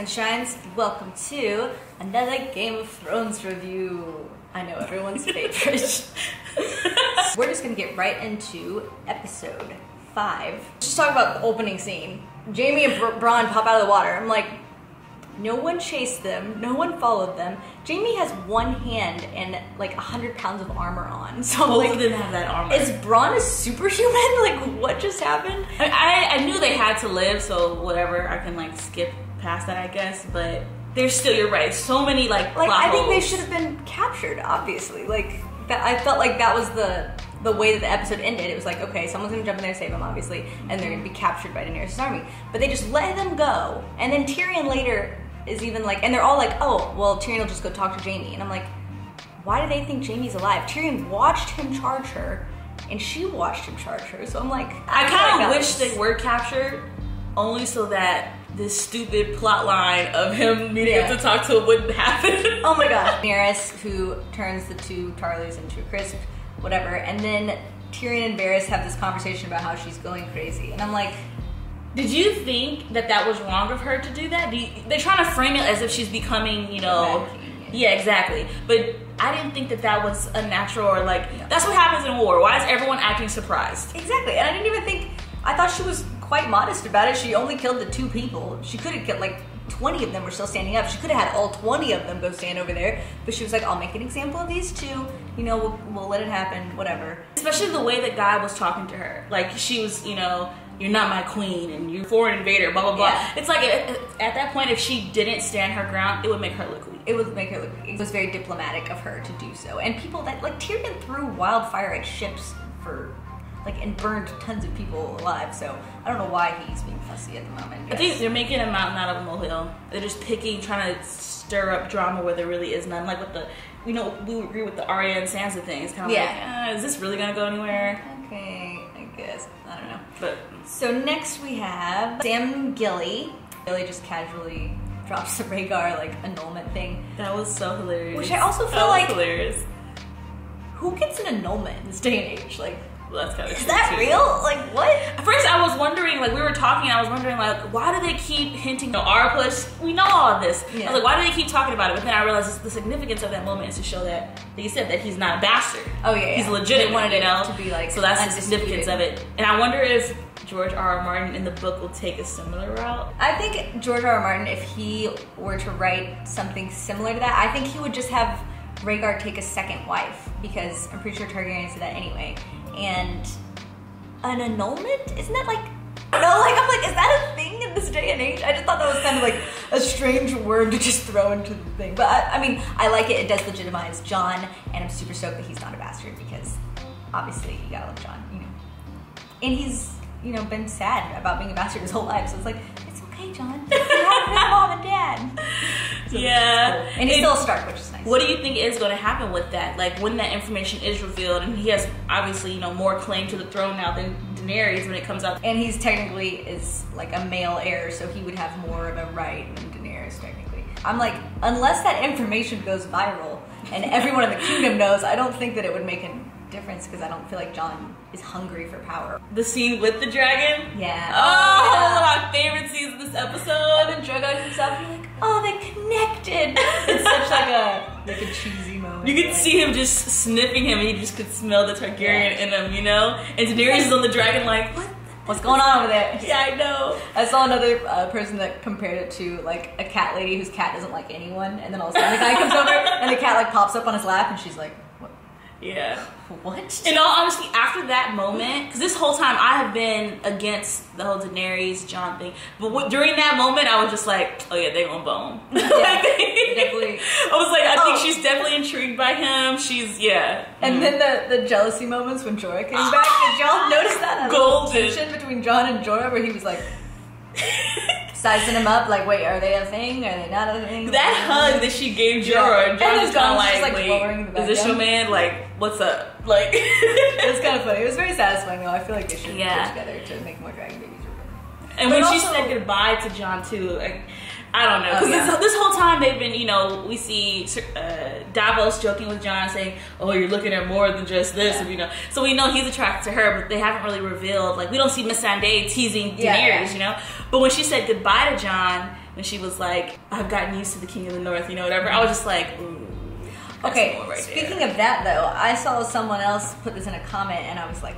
Sunshines, welcome to another Game of Thrones review. I know, everyone's favorite. We're just gonna get right into episode 5. Just talk about the opening scene. Jaime and Bronn pop out of the water. I'm like, no one chased them, no one followed them. Jaime has one hand and like 100 pounds of armor on. So I'm like, didn't have that armor. Is Bronn a superhuman? Like, what just happened? I knew they had to live, so whatever, I can like skip past that, I guess, but there's still, you're right, so many like plot I think holes. they should have been captured, obviously. Like, that, I felt like that was the way that the episode ended. It was like, okay, someone's gonna jump in there and save them, obviously, and they're gonna be captured by Daenerys' army. But they just let them go, and then Tyrion later is even like, and they're all like, oh, well, Tyrion will just go talk to Jaime. And I'm like, why do they think Jaime's alive? Tyrion watched him charge her, and she watched him charge her. So I'm like, I kind of wish they were captured, only so that this stupid plot line of him needing to talk to him wouldn't happen. Oh my god. Daenerys, who turns the two Tarleys into a crisp, whatever, and then Tyrion and Varys have this conversation about how she's going crazy. And I'm like, did you think that that was wrong of her to do that? They're trying to frame it as if she's becoming, you know... Yeah, exactly. But I didn't think that that was unnatural or like... That's what happens in war. Why is everyone acting surprised? Exactly. And I didn't even think... I thought she was quite modest about it. She only killed the 2 people. She could have killed, like, 20 of them were still standing up. She could have had all 20 of them go stand over there. But she was like, I'll make an example of these 2. You know, we'll let it happen, whatever. Especially the way that Guy was talking to her. Like, she was, you know... You're not my queen, and you're a foreign invader, blah, blah, blah. Yeah. It's like, at that point, if she didn't stand her ground, it would make her look weak. It would make her look weak. It was very diplomatic of her to do so. And people that, like, Tyrion threw wildfire at ships for, like, and burned tons of people alive. So I don't know why he's being fussy at the moment. I think they're making a mountain out of a molehill. They're just picking, trying to stir up drama where there really is none. Like with the, you know, we agree with the Arya and Sansa thing. It's kind of like, is this really going to go anywhere? Okay, I guess. I don't know. But so next we have Sam and Gilly. Gilly just casually drops the Rhaegar like annulment thing. That was so hilarious. Which I also feel like hilarious. Who gets an annulment in this day and age? Like, well, that's kind of is that real? Like, what? At first I was wondering, like we were talking, I was wondering like, why do they keep hinting to our push? We know all of this. Yeah. I was like, why do they keep talking about it? But then I realized the significance of that moment is to show that, like you said, that he's not a bastard. Oh yeah, he's legitimate. They wanted it to be like, so that's the significance of it. And I wonder if George R.R. Martin in the book will take a similar route. I think George R.R. Martin, if he were to write something similar to that, I think he would just have Rhaegar take a second wife, because I'm pretty sure Targaryens did that anyway. And an annulment? Isn't that like... No, like, I'm like, is that a thing in this day and age? I just thought that was kind of like a strange word to just throw into the thing. But I mean, I like it. It does legitimize Jon, and I'm super stoked that he's not a bastard, because obviously you gotta love Jon, you know. And he's, you know, been sad about being a bastard his whole life, so it's like, it's okay, Jon. You have his mom and dad. So yeah. Cool. And he's still a Stark, which is nice. What do you think is going to happen with that? Like, when that information is revealed, and he has obviously, you know, more claim to the throne now than Daenerys when it comes out. And he's technically is like a male heir, so he would have more of a right than Daenerys, technically. I'm like, unless that information goes viral and everyone in the kingdom knows, I don't think that it would make a difference, because I don't feel like Jon is hungry for power. The scene with the dragon? Yeah. Oh, one of my favorite scenes of this episode. And then Drogon comes up and you're like, oh, they connected. It's such like a cheesy moment. You could see him just sniffing him, and you just could smell the Targaryen in him, you know? And Daenerys is on the dragon like, what's going on over there? Yeah, I know. I saw another person that compared it to like a cat lady whose cat doesn't like anyone, and then all of a sudden the guy comes over and the cat like pops up on his lap, and she's like, what? Yeah. What? In all honesty, after that moment, because this whole time I have been against the whole Daenerys Jon thing, but during that moment I was just like, oh yeah, they gonna bone. Yeah, definitely. I was like, I think she's definitely intrigued by him. She's And then the jealousy moments when Jorah came back. Did y'all notice that? Golden tension between Jon and Jorah, where he was like sizing him up, like, wait, are they a thing? Are they not a thing? That hug that she gave Jorah, and Jon was kind of like, wait, is this your man? Like, what's up? Like, it was kind of funny. It was very satisfying, though. I feel like they should get together to make more dragon babies. And when she said goodbye to Jon too, like, I don't know, because this whole time they've been, you know, we see Davos joking with Jon, saying, "Oh, you're looking at more than just this," you know. So we know he's attracted to her, but they haven't really revealed. Like, we don't see Miss Sandé teasing Daenerys, you know. But when she said goodbye to Jon, when she was like, I've gotten used to the King of the North, you know, whatever. I was just like, ooh. Okay, speaking of that though, I saw someone else put this in a comment and I was like,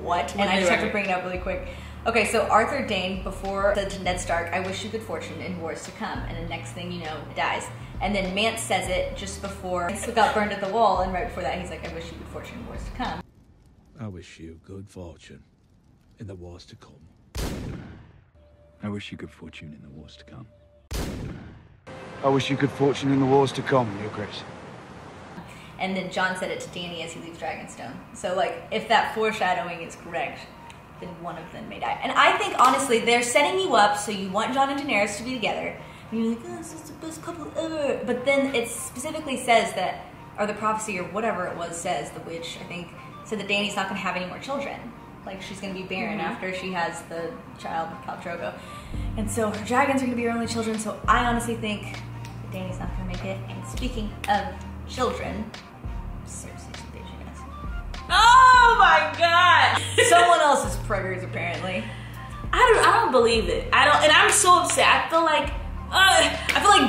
what? And I just have to bring it up really quick. Okay, so Arthur Dayne before said to Ned Stark, I wish you good fortune in wars to come. And the next thing you know, dies. And then Mance says it just before he got burned at the wall, and right before that he's like, I wish you good fortune in wars to come. I wish you good fortune in the wars to come. I wish you good fortune in the wars to come. I wish you good fortune in the wars to come, Your Grace. And then Jon said it to Dany as he leaves Dragonstone. So, like, if that foreshadowing is correct, then one of them may die. And I think, honestly, they're setting you up so you want Jon and Daenerys to be together. And you're like, oh, this is the best couple ever. But then it specifically says that, or the prophecy or whatever it was says, the witch, I think, said that Dany's not going to have any more children. Like, she's going to be barren after she has the child with Khal Drogo. And so her dragons are going to be her only children. So I honestly think that Dany's not going to make it. And speaking of children, Cersei's a bitch, I guess. Oh my god! Someone else's preggers, apparently. I don't believe it. And I'm so upset. I feel like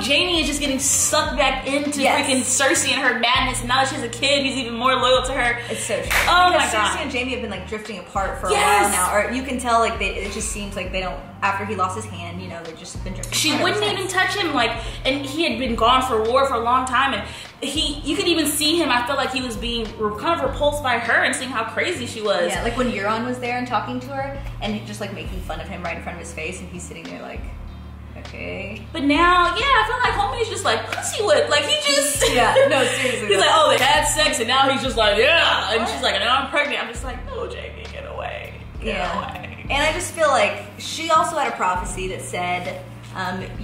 Jaime is just getting sucked back into freaking Cersei and her madness. And now that she's a kid, he's even more loyal to her. It's so true. Oh my god. Cersei and Jaime have been like drifting apart for a while now. Or you can tell like it just seems like they don't, after he lost his hand, you know, they've just been drifting She apart. wouldn't even touch him, like, and he had been gone for war for a long time, and you could even see him, I feel like he was being kind of repulsed by her and seeing how crazy she was. Yeah, like when Euron was there and talking to her, and just like making fun of him right in front of his face, and he's sitting there like, okay. But now, I feel like homie's just like, pussy whip. Like, he just... Yeah, no, seriously. He's like, oh, they had sex, and now he's just like, yeah. And she's like, now I'm pregnant. I'm just like, no, Jaime, get away. Get away. And I just feel like she also had a prophecy that said,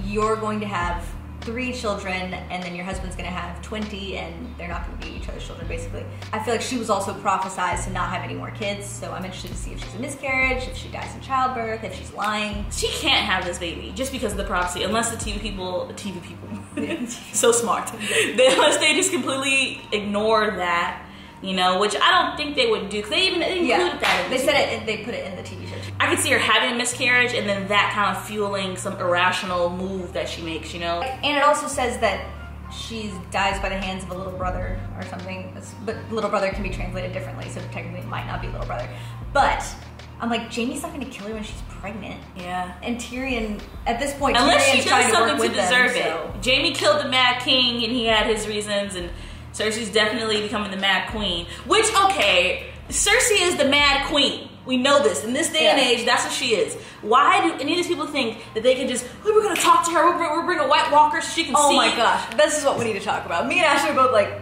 you're going to have 3 children, and then your husband's going to have 20, and they're not going to be each other's children, basically. I feel like she was also prophesized to not have any more kids, so I'm interested to see if she's a miscarriage, if she dies in childbirth, if she's lying. She can't have this baby just because of the prophecy, unless the TV people, so smart. Unless they just completely ignore that, you know, which I don't think they would do, because they even included that in the They said it, they put it in the TV show. I could see her having a miscarriage and then that kind of fueling some irrational move that she makes, you know? And it also says that she dies by the hands of a little brother or something, but little brother can be translated differently, so technically it might not be little brother. But I'm like, Jaime's not going to kill her when she's pregnant. Yeah. And Tyrion, at this point, unless Tyrion's she does something to deserve them, it. Jaime killed the Mad King and he had his reasons, and Cersei's definitely becoming the Mad Queen. Which, okay, Cersei is the Mad Queen. We know this. In this day and age, that's what she is. Why do any of these people think that they can just, oh, we're going to talk to her, we're bring a White Walker so she can see? Oh my gosh, this is what we need to talk about. Me and Ashley are both like,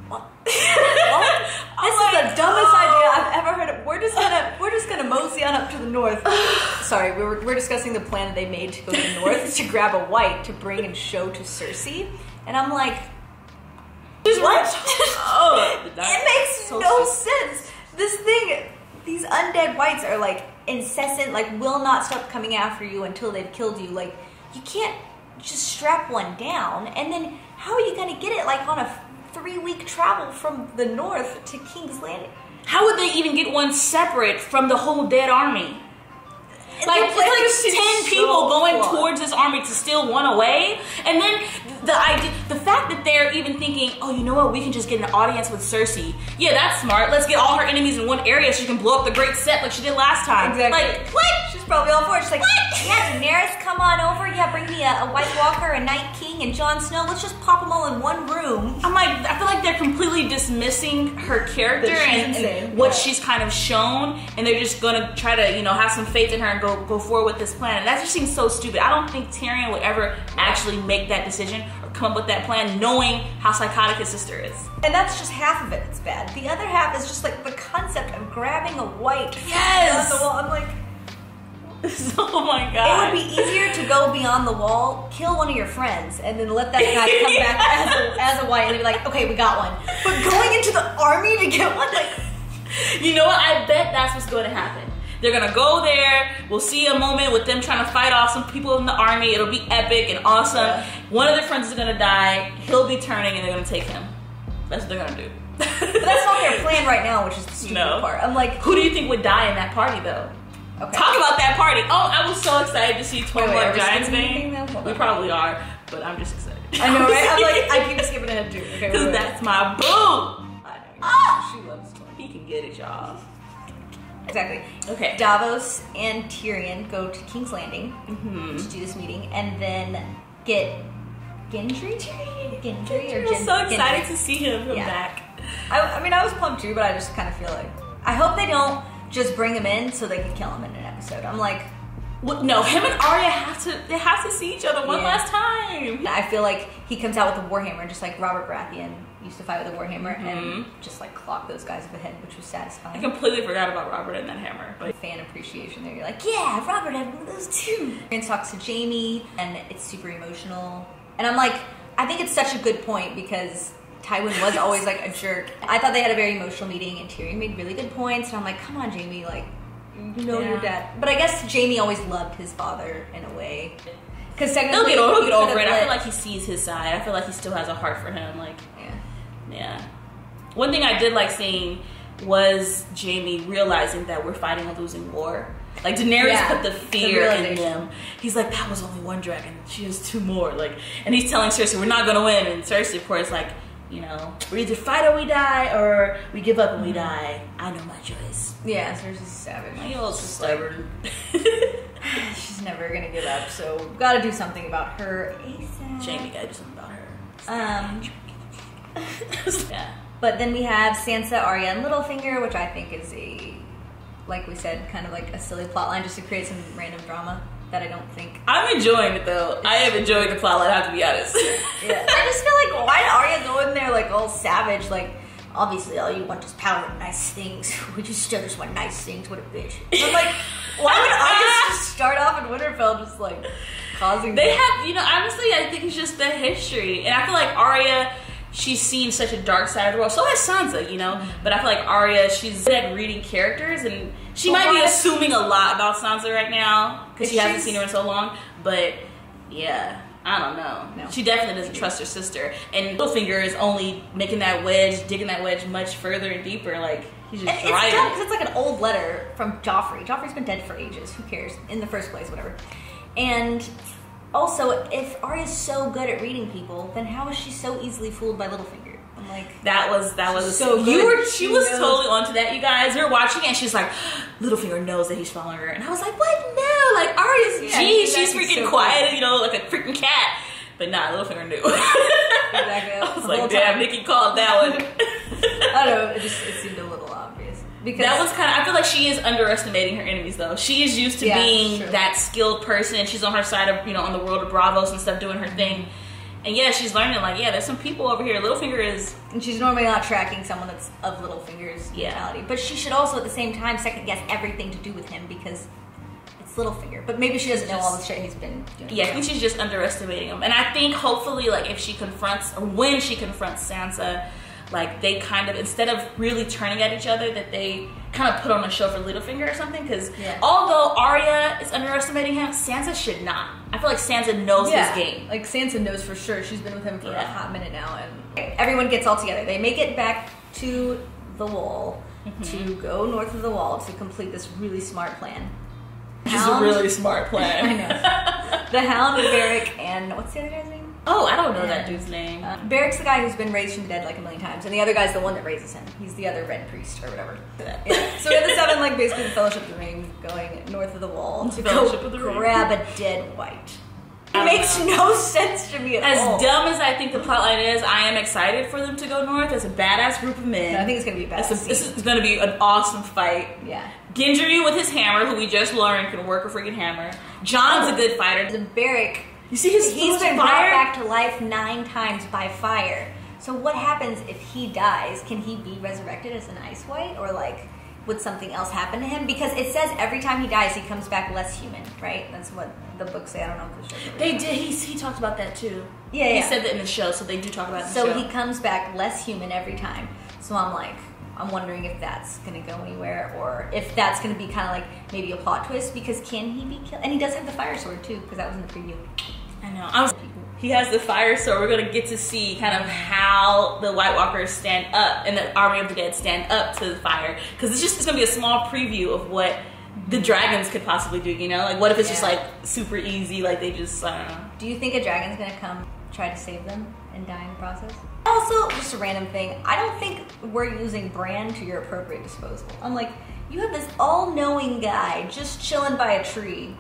what? This is the dumbest idea I've ever heard of. We're just gonna mosey on up to the north. Sorry, we're discussing the plan that they made to go to the north to grab a white to bring and show to Cersei. And I'm like, what? It makes no sense. This thing, these undead whites are like incessant, like will not stop coming after you until they've killed you. Like, you can't just strap one down. And then how are you gonna get it like on a 3-week travel from the north to King's Landing? How would they even get one separate from the whole dead army? Like, it's like 10 people going towards this army to steal one away. And then the fact that they're even thinking, oh, you know what, we can just get an audience with Cersei. Yeah, that's smart. Let's get all her enemies in one area so she can blow up the great set like she did last time. Exactly. Like, what? She's probably all for it. She's like, what? Yeah, Daenerys, come on over. Yeah, bring me a White Walker, a Night King, and Jon Snow. Let's just pop them all in one room. I'm like, I feel like they're completely dismissing her character and what she's kind of shown, and they're just gonna try to, you know, have some faith in her and go forward with this plan. And that just seems so stupid. I don't think Tyrion would ever actually make that decision or come up with that plan knowing how psychotic his sister is. And that's just half of it that's bad. The other half is just like the concept of grabbing a white. Yes! On the wall. I'm like, oh my god. It would be easier to go beyond the wall, kill one of your friends, and then let that guy come back as a white, and be like, okay, we got one. But going into the army to get one, like, you know what? I bet that's what's going to happen. They're gonna go there. We'll see a moment with them trying to fight off some people in the army. It'll be epic and awesome. Yeah. One of their friends is gonna die. He'll be turning, and they're gonna take him. That's what they're gonna do. But that's not their plan right now, which is the stupid part. I'm like, who do you think would die in that party, though? Okay. Talk about that party. Oh, I was so excited to see 12 Blood Giants Bane. We probably are, but I'm just excited. I know, right? I'm like, I keep skipping ahead too. Okay, because that's my boo. I know. She loves 12. He can get it, y'all. Exactly. Okay. Davos and Tyrion go to King's Landing to do this meeting, and then get Gendry. I'm so excited to see him come back. I mean, I was pumped too, but I just kind of feel like I hope they don't just bring him in so they can kill him in an episode. I'm like, what? No, him and Arya have to see each other one last time. I feel like he comes out with a warhammer, just like Robert Baratheon used to fight with a warhammer, and just like clock those guys over the head, which was satisfying. I completely forgot about Robert and that hammer. But fan appreciation there. You're like, yeah, Robert had one of those too. And talks to Jaime, and it's super emotional. And I'm like, I think it's such a good point because Tywin was always like a jerk. I thought they had a very emotional meeting, and Tyrion made really good points. And I'm like, come on, Jaime, like, you know your dad. But I guess Jaime always loved his father in a way. Because technically, he'll get over it. I feel like he sees his side. I feel like he still has a heart for him. Like, yeah. One thing I did like seeing was Jaime realizing that we're fighting a losing war. Like, Daenerys put the fear in them. He's like, that was only one dragon. She has 2 more. Like, and he's telling Cersei, we're not gonna win. And Cersei, of course, like, you know, we either fight or we die, or we give up and we die. I know my choice. Yeah, Cersei's savage. My old stubborn. She's never gonna give up, so gotta do something about her ASAP. Jaime gotta do something about her. Yeah. But then we have Sansa, Arya, and Littlefinger, which I think is like we said, kind of like a silly plotline just to create some random drama that I don't think. I'm enjoying it though. I am enjoying the plotline, I have to be honest. Yeah. I just feel like, why did Arya go in there like all savage? Like, obviously all you want is power and nice things. We just still just want nice things. What a bitch. I'm like, why would Arya just start off in Winterfell just like causing They have, you know, honestly, I think it's just the history. And I feel like Arya, she's seen such a dark side of the world. So has Sansa, you know? But I feel like Arya, she's good at reading characters, and she might be assuming a lot about Sansa right now because she hasn't seen her in so long. But yeah, I don't know. No. She definitely doesn't trust her sister. And Littlefinger is only making that wedge, digging that wedge much further and deeper. Like, he's just driving. It's dumb because it's like an old letter from Joffrey. Joffrey's been dead for ages. Who cares? In the first place, whatever. And also, if Arya's so good at reading people, then how is she so easily fooled by Littlefinger? I'm like, that was so good. She was totally onto that, you guys. We were watching it, and she's like, Littlefinger knows that he's following her, and I was like, what? No, like Arya's she's freaking so quiet, you know, like a freaking cat. But nah, Littlefinger knew. Exactly. I was like, damn, Nikki called that one. I don't know. It seemed a little obvious. Because that was kind of, I feel like she is underestimating her enemies though. She is used to being that skilled person, and she's on her side of, you know, on the world of Bravos and stuff, doing her thing. And yeah, she's learning like, yeah, there's some people over here. Littlefinger is, and she's normally not tracking someone that's of Littlefinger's mentality. But she should also at the same time second guess everything to do with him because it's Littlefinger. But maybe she doesn't know all the shit he's been doing. Yeah, I think she's just underestimating him. And I think hopefully, like, if she confronts, or when she confronts Sansa, like, they kind of, instead of really turning at each other, that they kind of put on a show for Littlefinger or something. Because although Arya is underestimating him, Sansa should not. I feel like Sansa knows his game. Like, Sansa knows for sure. She's been with him for a hot minute now. And everyone gets all together. They make it back to the wall to go north of the wall to complete this really smart plan. Which is a really smart plan. I know. The Hound, Beric, and what's the other guy's name? Oh, I don't know that dude's name. Beric's the guy who's been raised from the dead like a million times, and the other guy's the one that raises him. He's the other red priest or whatever. Yeah. So we have the 7, like, basically the Fellowship of the Ring going north of the wall to go grab a dead wight. It makes no sense to me at all. As dumb as I think the plotline is, I am excited for them to go north as a badass group of men. No, I think it's going to be a badass This is going to be an awesome fight. Yeah. Gendry with his hammer, who we just learned can work a freaking hammer. Jon's a good fighter. And Beric, you see he's been brought back to life 9 times by fire. So what happens if he dies? Can he be resurrected as an ice wight? Or, like, would something else happen to him? Because it says every time he dies, he comes back less human, right? That's what the books say. I don't know if the show. They did. He talked about that too. Yeah, He said that in the show, so they do talk about it in the show. So he comes back less human every time. So I'm like, I'm wondering if that's going to go anywhere, or if that's going to be kind of like maybe a plot twist, because can he be killed? And he does have the fire sword too, because that was in the preview. I know. He has the fire sword. We're going to get to see kind of how the White Walkers stand up and the Army of the Dead stand up to the fire, because it's going to be a small preview of what the dragons could possibly do, you know? Like, what if it's just, like, super easy, like, they just, I don't know. Do you think a dragon's gonna come try to save them and die in the process? Also, just a random thing, I don't think we're using Bran to your appropriate disposal. I'm like, you have this all-knowing guy just chilling by a tree.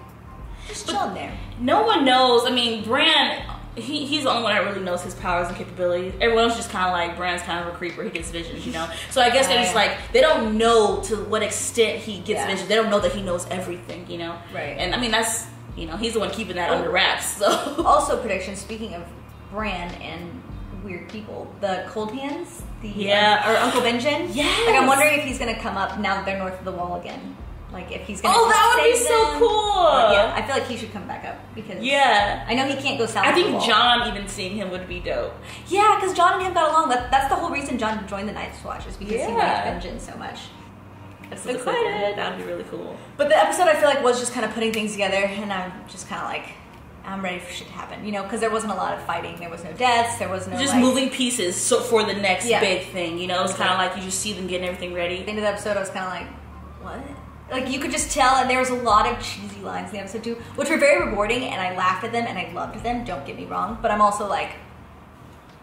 Just chilling there. No one knows. I mean, Bran, he's the only one that really knows his powers and capabilities. Everyone else just kind of like, Bran's kind of a creeper. He gets visions, you know? So I guess they're just like, they don't know to what extent he gets visions. They don't know that he knows everything, you know? Right. And I mean, that's, you know, he's the one keeping that under wraps, so. Also, prediction, speaking of Bran and weird people, the Cold Hands, or Uncle Benjen. Yes. Like, I'm wondering if he's gonna come up now that they're north of the wall again. Like, if he's gonna that would be them. so cool. Yeah, I feel like he should come back up because I know he can't go south. I think of the wall. Jon even seeing him would be dope. Yeah, because Jon and him got along. That's the whole reason Jon joined the Night's Watch, is because he liked Benjen so much. I'm so excited. That would be really cool. But the episode, I feel like, was just kind of putting things together, and I'm just kind of like, I'm ready for shit to happen, you know, because there wasn't a lot of fighting. There was no deaths. There was no just like, moving pieces for the next big thing, you know. It's kind of like you just see them getting everything ready. At the end of the episode, I was kind of like, what? Like, you could just tell, and there was a lot of cheesy lines in the episode too, which were very rewarding, and I laughed at them, and I loved them. Don't get me wrong, but I'm also like,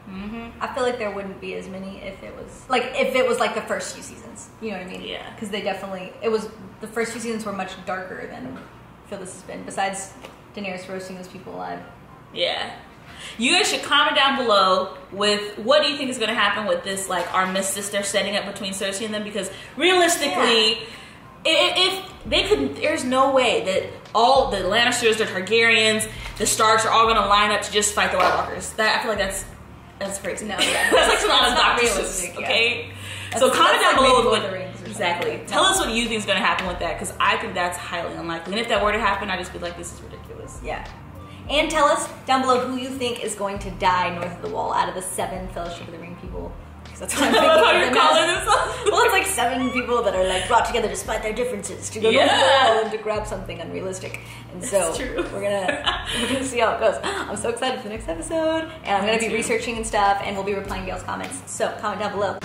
I feel like there wouldn't be as many if it was like the first few seasons. You know what I mean? Yeah. Because the first few seasons were much darker than I feel this has been. Besides Daenerys roasting those people alive. Yeah. You guys should comment down below with what do you think is going to happen with this, like, armistice they're setting up between Cersei and them, because realistically, if they could, there's no way that all the Lannisters, the Targaryens, the Starks are all going to line up to just fight the White Walkers. That, I feel like that's crazy. No, that's like not realistic, okay? So comment down below with exactly. Tell us what you think is going to happen with that, because I think that's highly unlikely. And if that were to happen, I'd just be like, this is ridiculous. Yeah. And tell us down below who you think is going to die north of the wall out of the 7 Fellowship of the Ring people. Because that's what I'm thinking. How you're calling this? Well, it's like 7 people that are like brought together despite their differences to go north of the wall and to grab something unrealistic. And so we're gonna see how it goes. I'm so excited for the next episode, and I'm gonna be researching and stuff, and we'll be replying to y'all's comments. So comment down below.